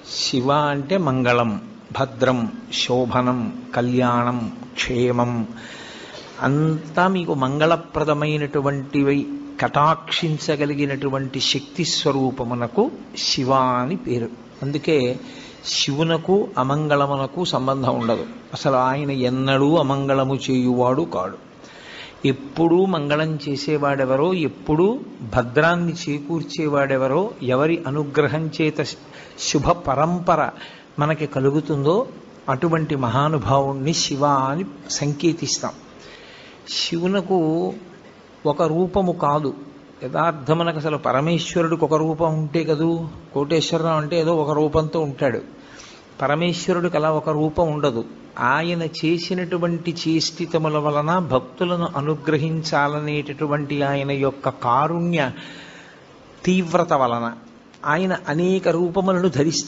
శివ అంటే మంగళం, భద్రం, శోభనం, కళ్యాణం, క్షేమం అంతా మీకు మంగళప్రదమైనటువంటివి కటాక్షించగలిగినటువంటి శక్తి స్వరూపమునకు శివ అని పేరు. అందుకే శివునకు అమంగళమునకు సంబంధం ఉండదు. అసలు ఆయన ఎన్నడూ అమంగళము చేయువాడు కాడు. ఎప్పుడూ మంగళం చేసేవాడెవరో, ఎప్పుడూ భద్రాన్ని చేకూర్చేవాడెవరో, ఎవరి అనుగ్రహం చేత శుభ పరంపర మనకి కలుగుతుందో అటువంటి మహానుభావుణ్ణి శివ అని సంకేతిస్తాం. శివునకు ఒక రూపము కాదు, యథార్థమునకు అసలు పరమేశ్వరుడికి ఒక రూపం ఉంటే కదూ. కోటేశ్వరరావు అంటే ఏదో ఒక రూపంతో ఉంటాడు. పరమేశ్వరుడికి అలా ఒక రూపం ఉండదు. ఆయన చేసినటువంటి చేష్టితముల వలన భక్తులను అనుగ్రహించాలనేటటువంటి ఆయన యొక్క కారుణ్య తీవ్రత వలన ఆయన అనేక రూపములను ధరిస్తారు.